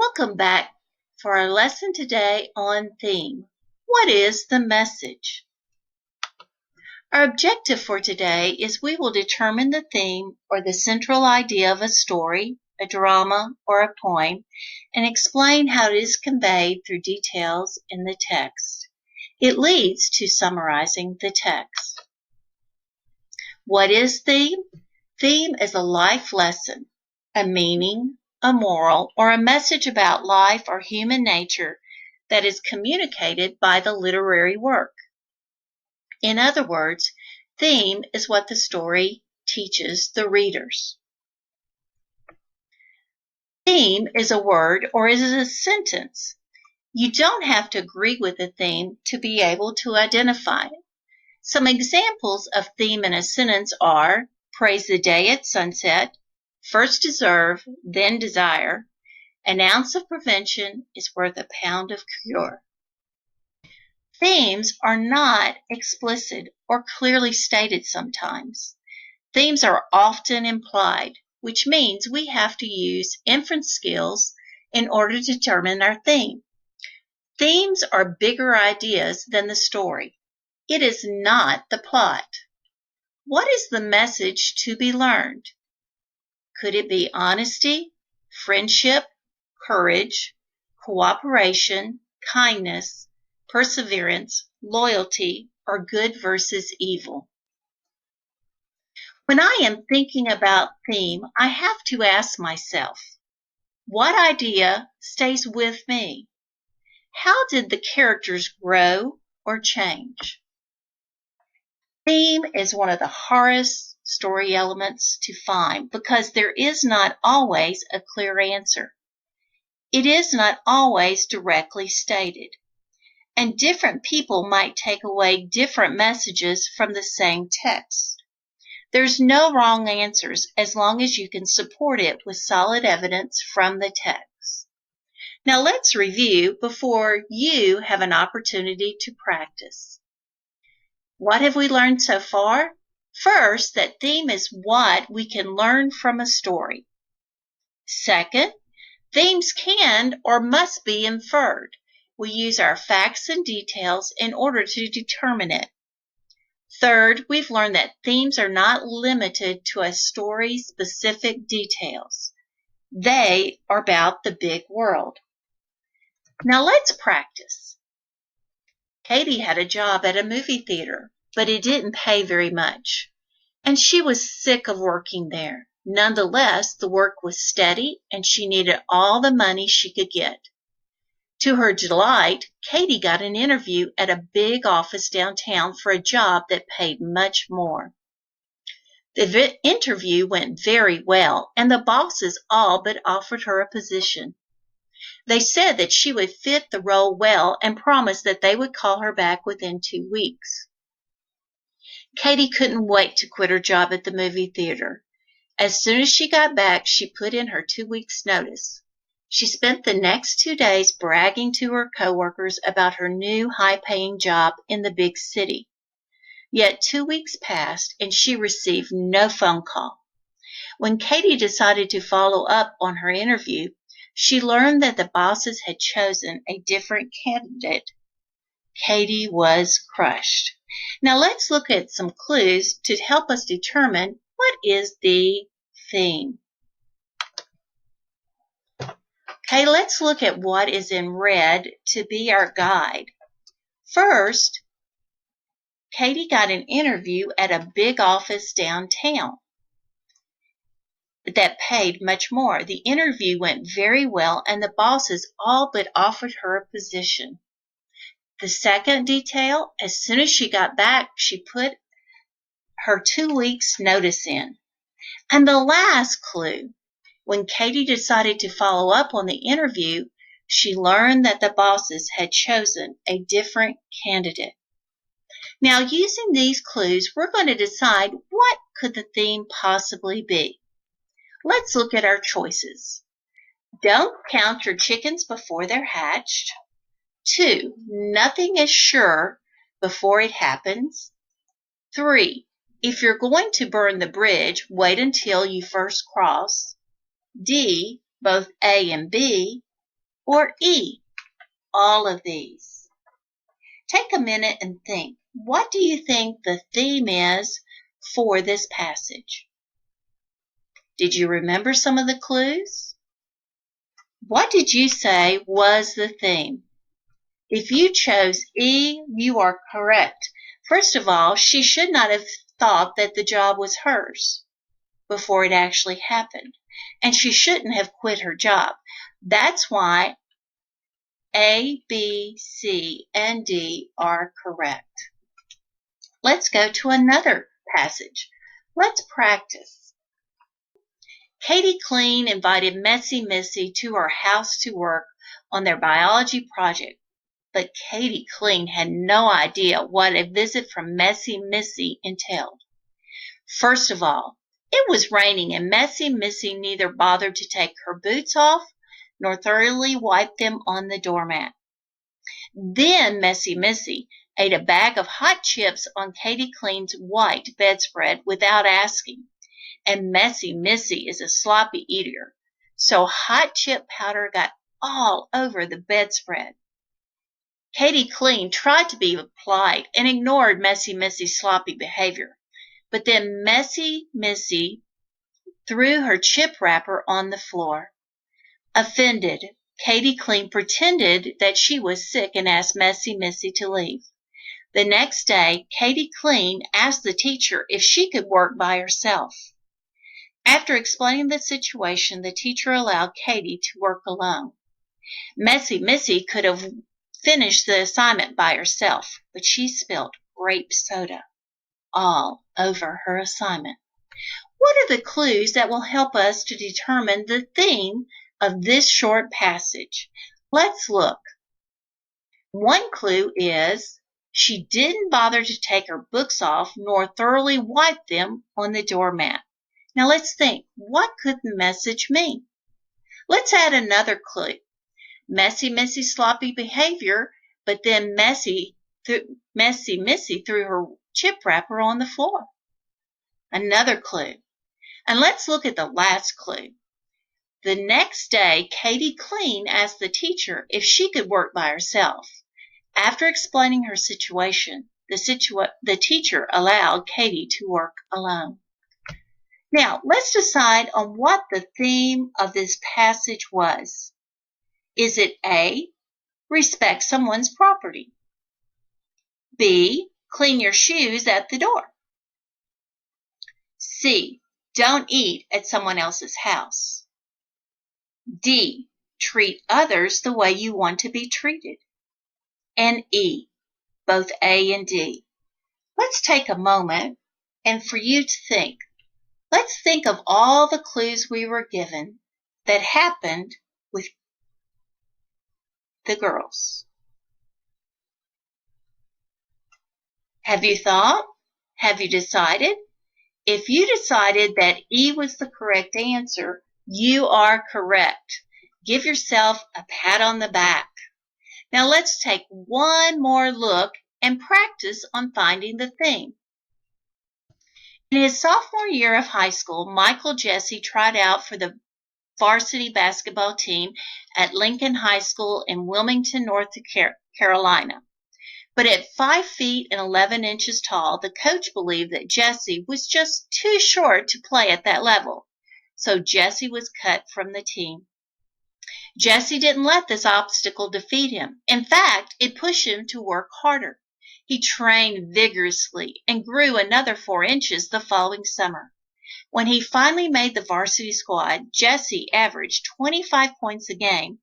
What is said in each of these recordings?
Welcome back for our lesson today on theme. What is the message? Our objective for today is we will determine the theme or the central idea of a story, a drama, or a poem, and explain how it is conveyed through details in the text. It leads to summarizing the text. What is theme? Theme is a life lesson, a meaning, a moral, or a message about life or human nature that is communicated by the literary work. In other words, theme is what the story teaches the readers. Theme is a word or is a sentence. You don't have to agree with the theme to be able to identify it. Some examples of theme in a sentence are praise the day at sunset, first deserve, then desire, an ounce of prevention is worth a pound of cure. Themes are not explicit or clearly stated sometimes. Themes are often implied, which means we have to use inference skills in order to determine our theme. Themes are bigger ideas than the story. It is not the plot. What is the message to be learned? Could it be honesty, friendship, courage, cooperation, kindness, perseverance, loyalty, or good versus evil? When I am thinking about theme, I have to ask myself, what idea stays with me? How did the characters grow or change? Theme is one of the hardest story elements to find because there is not always a clear answer. It is not always directly stated, and different people might take away different messages from the same text. There's no wrong answers as long as you can support it with solid evidence from the text. Now let's review before you have an opportunity to practice. What have we learned so far? First, that theme is what we can learn from a story. Second, themes can or must be inferred. We use our facts and details in order to determine it. Third, we've learned that themes are not limited to a story's specific details. They are about the big world. Now let's practice. Katie had a job at a movie theater, but it didn't pay very much, and she was sick of working there. Nonetheless, the work was steady, and she needed all the money she could get. To her delight, Katie got an interview at a big office downtown for a job that paid much more. The interview went very well, and the bosses all but offered her a position. They said that she would fit the role well and promised that they would call her back within 2 weeks. Katie couldn't wait to quit her job at the movie theater. As soon as she got back, she put in her 2 weeks' notice. She spent the next 2 days bragging to her coworkers about her new high-paying job in the big city. Yet 2 weeks passed and she received no phone call. When Katie decided to follow up on her interview, she learned that the bosses had chosen a different candidate. Katie was crushed. Now let's look at some clues to help us determine what is the theme. Okay, let's look at what is in red to be our guide. First, Katie got an interview at a big office downtown that paid much more. The interview went very well, and the bosses all but offered her a position. The second detail, as soon as she got back, she put her 2 weeks' notice in. And the last clue, when Katie decided to follow up on the interview, she learned that the bosses had chosen a different candidate. Now, using these clues, we're going to decide what could the theme possibly be. Let's look at our choices. Don't count your chickens before they're hatched. 2, nothing is sure before it happens. 3, if you're going to burn the bridge, wait until you first cross. D, both A and B. or E, all of these? Take a minute and think. What do you think the theme is for this passage? Did you remember some of the clues? What did you say was the theme? If you chose E, you are correct. First of all, she should not have thought that the job was hers before it actually happened. And she shouldn't have quit her job. That's why A, B, C, and D are correct. Let's go to another passage. Let's practice. Katie Clean invited Messy Missy to her house to work on their biology project. But Katie Clean had no idea what a visit from Messy Missy entailed. First of all, it was raining and Messy Missy neither bothered to take her boots off nor thoroughly wipe them on the doormat. Then Messy Missy ate a bag of hot chips on Katie Clean's white bedspread without asking. And Messy Missy is a sloppy eater, so hot chip powder got all over the bedspread. Katie Clean tried to be polite and ignored Messy Missy's sloppy behavior. But then Messy Missy threw her chip wrapper on the floor. Offended, Katie Clean pretended that she was sick and asked Messy Missy to leave. The next day, Katie Clean asked the teacher if she could work by herself. After explaining the situation, the teacher allowed Katie to work alone. Messy Missy could have finished the assignment by herself, but she spilled grape soda all over her assignment. What are the clues that will help us to determine the theme of this short passage? Let's look. One clue is she didn't bother to take her books off nor thoroughly wipe them on the doormat. Now let's think, what could the message mean? Let's add another clue. Messy Missy's sloppy behavior, but then Messy Missy threw her chip wrapper on the floor. Another clue. And let's look at the last clue. The next day, Katie Clean asked the teacher if she could work by herself. After explaining her situation, the teacher allowed Katie to work alone. Now, let's decide on what the theme of this passage was. Is it A, respect someone's property? B, clean your shoes at the door? C, don't eat at someone else's house? D, treat others the way you want to be treated? And E, both A and D. Let's take a moment and for you to think. Let's think of all the clues we were given that happened with the girls. Have you thought? Have you decided? If you decided that E was the correct answer, you are correct. Give yourself a pat on the back. Now let's take one more look and practice on finding the theme. In his sophomore year of high school, Michael Jesse tried out for the varsity basketball team at Lincoln High School in Wilmington, North Carolina. But at 5 feet and 11 inches tall, the coach believed that Jesse was just too short to play at that level. So Jesse was cut from the team. Jesse didn't let this obstacle defeat him. In fact, it pushed him to work harder. He trained vigorously and grew another 4 inches the following summer. When he finally made the varsity squad, Jesse averaged 25 points a game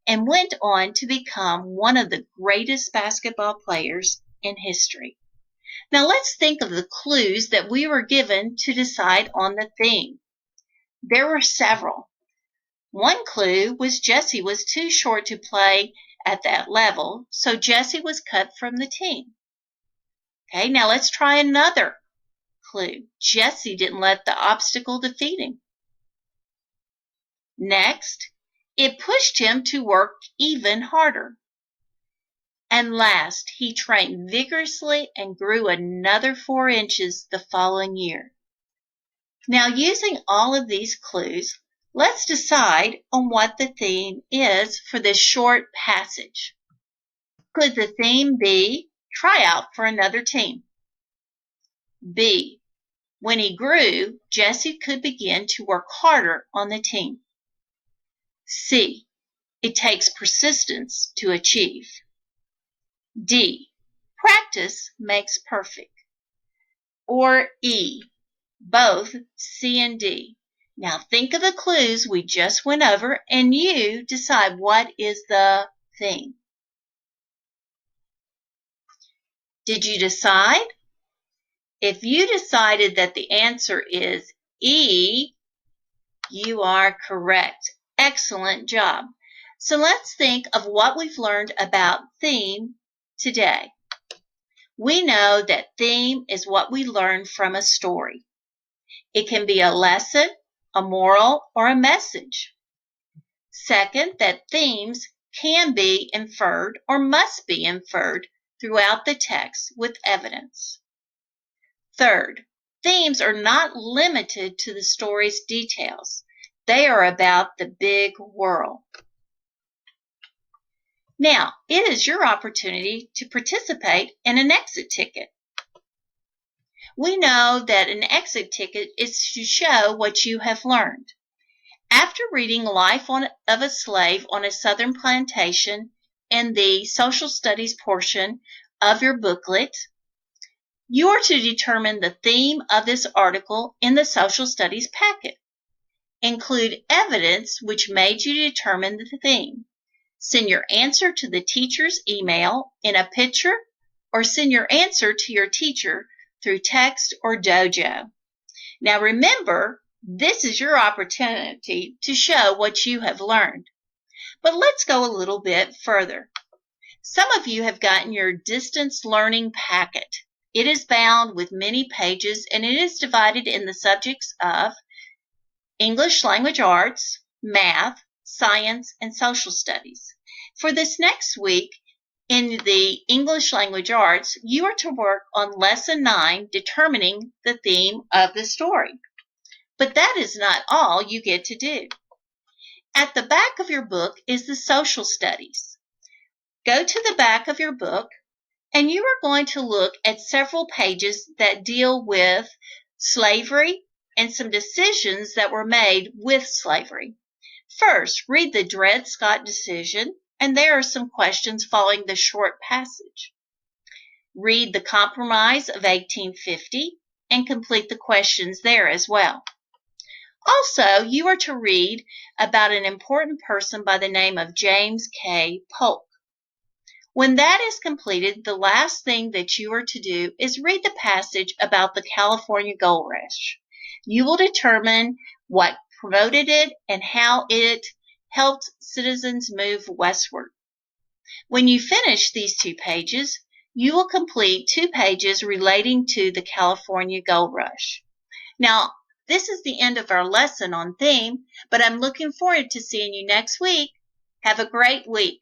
and went on to become one of the greatest basketball players in history. Now let's think of the clues that we were given to decide on the theme. There were several. One clue was Jesse was too short to play at that level, so Jesse was cut from the team. Okay, now let's try another clue. Jesse didn't let the obstacle defeat him. Next, it pushed him to work even harder. And last, he trained vigorously and grew another 4 inches the following year. Now, using all of these clues, Let's decide on what the theme is for this short passage. Could the theme be try out for another team? B. When he grew, Jesse could begin to work harder on the team. C. It takes persistence to achieve. D. Practice makes perfect. Or E. Both C and D. Now think of the clues we just went over and you decide what is the theme. Did you decide? If you decided that the answer is E, you are correct. Excellent job. So let's think of what we've learned about theme today. We know that theme is what we learn from a story. It can be a lesson, a moral, or a message. Second, that themes can be inferred or must be inferred throughout the text with evidence. Third, themes are not limited to the story's details. They are about the big world. Now, it is your opportunity to participate in an exit ticket. We know that an exit ticket is to show what you have learned. After reading Life of a Slave on a Southern Plantation in the social studies portion of your booklet, you are to determine the theme of this article in the social studies packet. Include evidence which made you determine the theme. Send your answer to the teacher's email in a picture or send your answer to your teacher through text or dojo. Now remember, this is your opportunity to show what you have learned. But let's go a little bit further. Some of you have gotten your distance learning packet. It is bound with many pages and it is divided in the subjects of English language arts, math, science, and social studies. For this next week, in the English language arts, you are to work on Lesson 9, determining the theme of the story. But that is not all you get to do. At the back of your book is the social studies. Go to the back of your book, and you are going to look at several pages that deal with slavery and some decisions that were made with slavery. First, read the Dred Scott decision, and there are some questions following the short passage. Read the Compromise of 1850 and complete the questions there as well. Also, you are to read about an important person by the name of James K. Polk. When that is completed, the last thing that you are to do is read the passage about the California Gold Rush. You will determine what promoted it and how it helped citizens move westward. When you finish these 2 pages, you will complete 2 pages relating to the California Gold Rush. Now, this is the end of our lesson on theme, but I'm looking forward to seeing you next week. Have a great week.